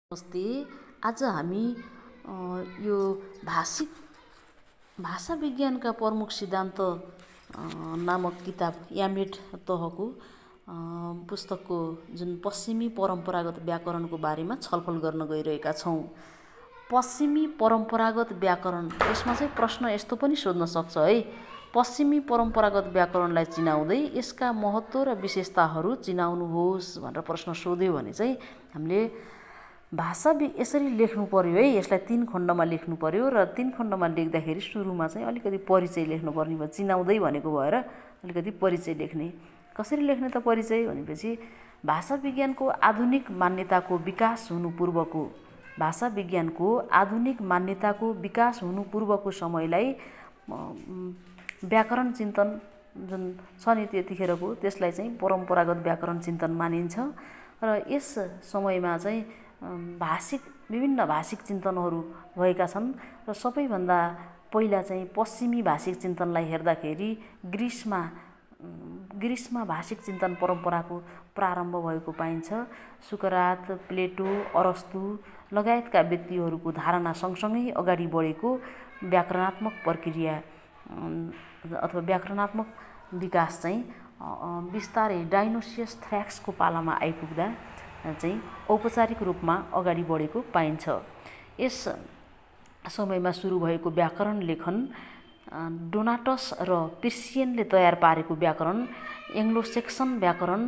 नमस्ते। आज हामी यो भाषा विज्ञानका प्रमुख सिद्धान्त नामक किताब यामेट तहको पुस्तकको जुन पश्चिमी परम्परागत व्याकरणको बारेमा छलफल गर्न गइरहेका छौँ। पश्चिमी परम्परागत व्याकरण, यसमा चाहिँ प्रश्न यस्तो पनि सोध्न सक्छ है, पश्चिमी परम्परागत व्याकरणलाई चिनाउँदै यसका महत्त्व र विशेषताहरू चिनाउनुहोस् भनेर प्रश्न सोध्यो भने चाहिँ हामीले भाषा यसरी लेख्नु पर्यो है। यसलाई 3 खण्डमा लेख्नु पर्यो र 3 खण्डमा लेख्दाखेरि सुरुमा चाहिँ अलिकति परिचय लेख्नुपर्ने भयो। चिनाउँदै भनेको भएर अलिकति परिचय लेख्ने। कसरी लेख्ने त परिचय भनेपछि भाषा विज्ञानको आधुनिक मान्यताको विकास हुनु पूर्वको, भाषा विज्ञानको आधुनिक मान्यताको विकास हुनु पूर्वको समयलाई व्याकरण चिन्तन जुन छ नि त्यतिखेरको, त्यसलाई चाहिँ परम्परागत व्याकरण चिन्तन मानिन्छ। र यस समयमा चाहिँ विभिन्न भाषिक चिन्तनहरू भएका छन् र सबैभन्दा पहिला चाहिँ पश्चिमी भाषिक चिन्तनलाई हेर्दाखेरि ग्रिसमा भाषिक चिन्तन परम्पराको प्रारम्भ भएको पाइन्छ। सुकरात, प्लेटो, अरस्तु लगायतका व्यक्तिहरूको धारणा सँगसँगै अगाडि बढेको व्याकरणात्मक प्रक्रिया अथवा व्याकरणात्मक विकास चाहिँ बिस्तारै डायोनिसियस थ्र्याक्सको पालामा आइपुग्दा चाहिँ औपचारिक रूपमा अगाडि बढेको पाइन्छ। यस समयमा सुरु भएको व्याकरण लेखन डोनाटस र पिर्सियनले तयार पारेको व्याकरण, एङ्ग्लो सेक्सन व्याकरण,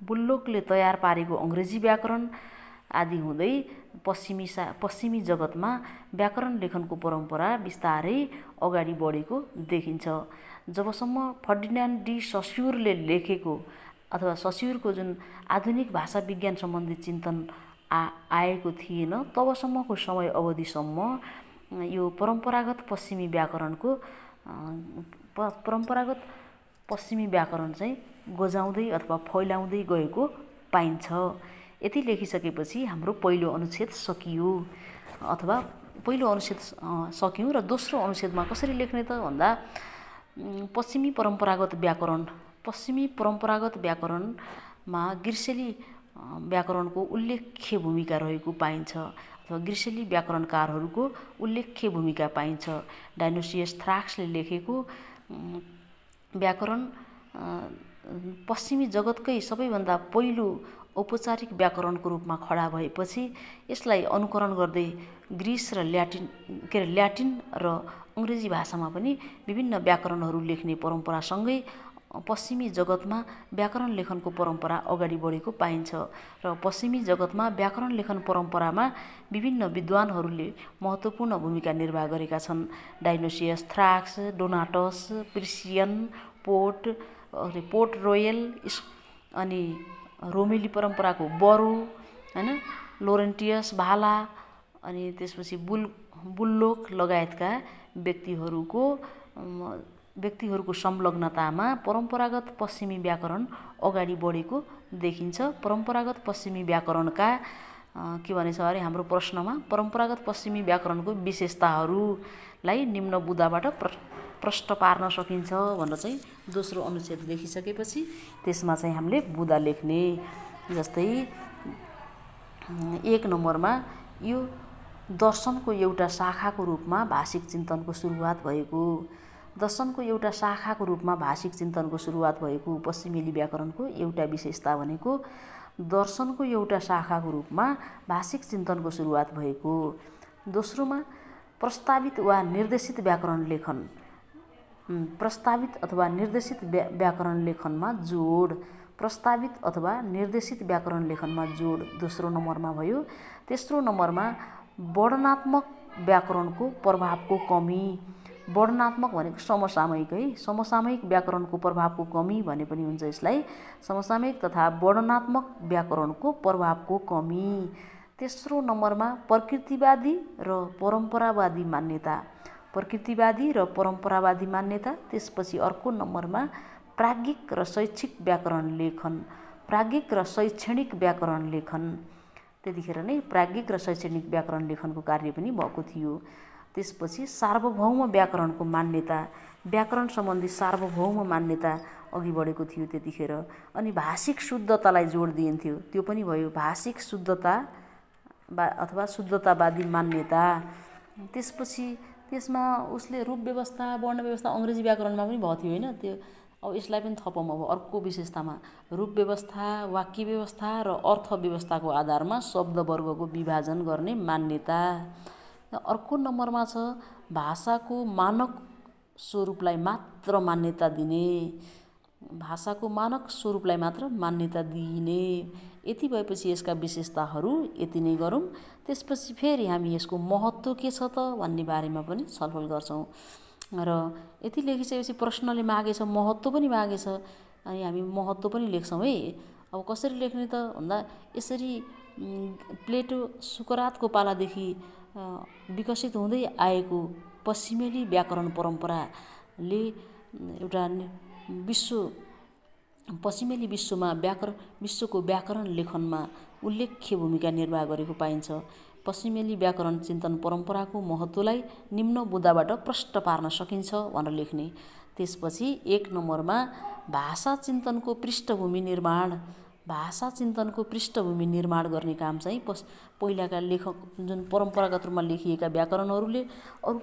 बुल्लोकले तयार पारेको अङ्ग्रेजी व्याकरण आदि हुँदै पश्चिमी जगतमा व्याकरण लेखनको परम्परा बिस्तारै अगाडि बढेको देखिन्छ। जबसम्म फर्डिनान्ड डी सस्युरले लेखेको अथवा सस्युरको जुन आधुनिक भाषा विज्ञान सम्बन्धी चिन्तन आएको थिएन, तबसम्मको समय अवधिसम्म यो परम्परागत पश्चिमी व्याकरण चाहिँ गजाउँदै अथवा फैलाउँदै गएको पाइन्छ। यति लेखिसकेपछि हाम्रो पहिलो अनुच्छेद सकियो अथवा पहिलो अनुच्छेद सक्यौँ। र दोस्रो अनुच्छेदमा कसरी लेख्ने त भन्दा पश्चिमी परम्परागत व्याकरणमा ग्रिसेली व्याकरणको उल्लेख्य भूमिका रहेको पाइन्छ अथवा ग्रिसेली व्याकरणकारहरूको उल्लेख्य भूमिका पाइन्छ। डायोनिसियस थ्र्याक्सले लेखेको व्याकरण पश्चिमी जगतकै सबैभन्दा पहिलो औपचारिक व्याकरणको रूपमा खडा भएपछि यसलाई अनुकरण गर्दै ग्रिस र ल्याटिन र अङ्ग्रेजी भाषामा पनि विभिन्न व्याकरणहरू लेख्ने परम्परासँगै पश्चिमी जगतमा व्याकरण लेखनको परम्परा अगाडि बढेको पाइन्छ। र पश्चिमी जगतमा व्याकरण लेखन परम्परामा विभिन्न विद्वानहरूले महत्त्वपूर्ण भूमिका निर्वाह गरेका छन्। डायोनिसियस थ्र्याक्स, डोनाटस, पिर्सियन, पोर्ट रोयल, अनि रोमेली परम्पराको बरो, हैन, लोरेन्टियस भाला, अनि त्यसपछि बुल्लोक लगायतका व्यक्तिहरूको संलग्नतामा परम्परागत पश्चिमी व्याकरण अगाडि बढेको देखिन्छ। परम्परागत पश्चिमी व्याकरणका के भनेछ अरे हाम्रो प्रश्नमा, परम्परागत पश्चिमी व्याकरणको विशेषताहरूलाई निम्न बुँदाबाट प्रष्ट पार्न सकिन्छ भनेर चाहिँ दोस्रो अनुच्छेद लेखिसकेपछि त्यसमा चाहिँ हामीले बुँदा लेख्ने। जस्तै 1 नम्बरमा यो दर्शनको एउटा शाखाको रूपमा भाषिक चिन्तनको सुरुवात भएको पश्चिमेली व्याकरणको एउटा विशेषता भनेको दर्शनको एउटा शाखाको रूपमा भाषिक चिन्तनको सुरुवात भएको। दोस्रोमा प्रस्तावित वा निर्देशित व्याकरण लेखन, प्रस्तावित अथवा निर्देशित व्याकरण लेखनमा जोड, प्रस्तावित अथवा निर्देशित व्याकरण लेखनमा जोड दोस्रो नम्बरमा भयो। तेस्रो नम्बरमा वर्णनात्मक व्याकरणको प्रभावको कमी, वर्णनात्मक भनेको समसामयिक है, समसामयिक व्याकरणको प्रभावको कमी भने पनि हुन्छ यसलाई, समसामयिक तथा वर्णनात्मक व्याकरणको प्रभावको कमी। तेस्रो नम्बरमा प्रकृतिवादी र परम्परावादी मान्यता, त्यसपछि अर्को नम्बरमा प्राज्ञिक र शैक्षिक व्याकरण लेखन, त्यतिखेर नै प्राज्ञिक र शैक्षणिक व्याकरण लेखनको कार्य पनि भएको थियो। त्यसपछि सार्वभौम व्याकरणको मान्यता, व्याकरण सम्बन्धी सार्वभौम मान्यता अघि बढेको थियो त्यतिखेर। अनि भाषिक शुद्धतालाई जोड दिइन्थ्यो, त्यो पनि भयो भाषिक शुद्धता अथवा शुद्धतावादी मान्यता। त्यसपछि त्यसमा उसले रूप व्यवस्था वर्ण व्यवस्था अङ्ग्रेजी व्याकरणमा पनि भएको थियो होइन। त्यो अब यसलाई पनि थपौँ। अब अर्को विशेषतामा रूप व्यवस्था, वाक्य व्यवस्था र अर्थ व्यवस्थाको आधारमा शब्दवर्गको विभाजन गर्ने मान्यता। अर्को नम्बरमा छ भाषाको मानक स्वरूपलाई मात्र मान्यता दिने, भाषाको मानक स्वरूपलाई मात्र मान्यता दिइने। यति भएपछि यसका विशेषताहरू यति नै गरौँ। त्यसपछि फेरि हामी यसको महत्त्व के छ त भन्ने बारेमा पनि छलफल गर्छौँ। र यति लेखिसकेपछि प्रश्नले मागेछ, महत्त्व पनि मागेछ, अनि हामी महत्त्व पनि लेख्छौँ है। अब कसरी लेख्ने त भन्दा यसरी प्लेटो सुकरातको पालादेखि विकसित हुँदै आएको पश्चिमेली व्याकरण परम्पराले एउटा पश्चिमेली विश्वको व्याकरण लेखनमा उल्लेख्य भूमिका निर्वाह गरेको पाइन्छ। पश्चिमेली व्याकरण चिन्तन परम्पराको महत्त्वलाई निम्न मुद्दाबाट प्रष्ट पार्न सकिन्छ भनेर लेख्ने। त्यसपछि 1 नम्बरमा भाषा चिन्तनको पृष्ठभूमि निर्माण, भाषा चिन्तनको पृष्ठभूमि निर्माण गर्ने काम चाहिँ पहिलाका लेखक जुन परम्परागत रूपमा लेखिएका व्याकरणहरूले अरू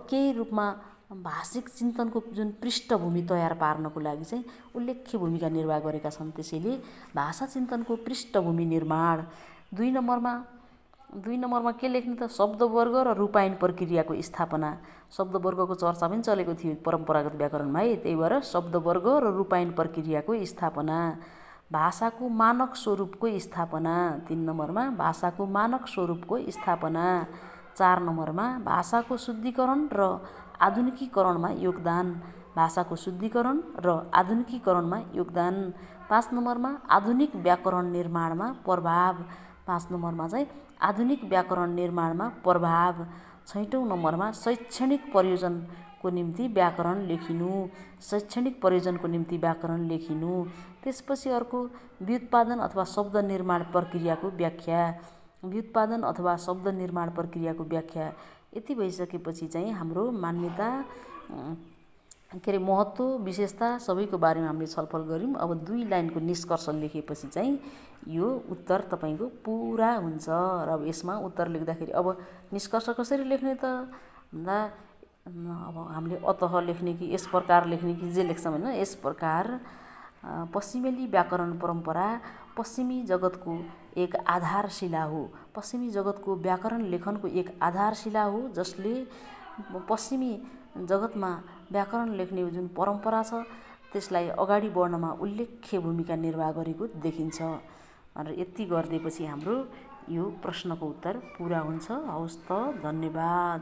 केही रूपमा भाषिक चिन्तनको जुन पृष्ठभूमि तयार पार्नको लागि चाहिँ उल्लेख्य भूमिका निर्वाह गरेका छन्। त्यसैले भाषा चिन्तनको पृष्ठभूमि निर्माण। 2 नम्बरमा के लेख्ने त शब्दवर्ग र रूपायन प्रक्रियाको स्थापना। शब्दवर्गको चर्चा पनि चलेको थियो परम्परागत व्याकरणमा है, त्यही भएर शब्दवर्ग र रूपायन प्रक्रियाको स्थापना। भाषाको मानक स्वरूपको स्थापना 3 नम्बरमा, भाषाको मानक स्वरूपको स्थापना। 4 नम्बरमा भाषाको शुद्धिकरण र आधुनिकीकरणमा योगदान, भाषाको शुद्धिकरण र आधुनिकीकरणमा योगदान। 5 नम्बरमा आधुनिक व्याकरण निर्माणमा प्रभाव, 5 नम्बरमा चाहिँ आधुनिक व्याकरण निर्माणमा प्रभाव। 6औं नम्बरमा शैक्षणिक प्रयोजनको निम्ति व्याकरण लेखिनु, शैक्षणिक प्रयोजनको निम्ति व्याकरण लेखिनु। त्यसपछि अर्को व्युत्पादन अथवा शब्द निर्माण प्रक्रियाको व्याख्या, व्युत्पादन अथवा शब्द निर्माण प्रक्रियाको व्याख्या। यति भइसकेपछि चाहिँ हाम्रो मान्यता महत्त्व विशेषता सबैको बारेमा हामीले छलफल गऱ्यौँ। अब 2 लाइनको निष्कर्ष लेखेपछि चाहिँ यो उत्तर तपाईँको पुरा हुन्छ। र अब यसमा उत्तर लेख्दाखेरि अब निष्कर्ष कसरी लेख्ने त भन्दा अब हामीले अतः लेख्ने कि यस प्रकार लेख्ने कि जे लेख्छौँ होइन, यस प्रकार पश्चिमेली व्याकरण परम्परा पश्चिमी जगतको एक आधारशिला हो, पश्चिमी जगतको व्याकरण लेखनको एक आधारशिला हो, जसले पश्चिमी जगतमा व्याकरण लेख्ने जुन परम्परा छ त्यसलाई अगाडि बढ्नमा उल्लेख्य भूमिका निर्वाह गरेको देखिन्छ। र यति गरिदिएपछि हाम्रो यो प्रश्नको उत्तर पुरा हुन्छ। हवस् त, धन्यवाद।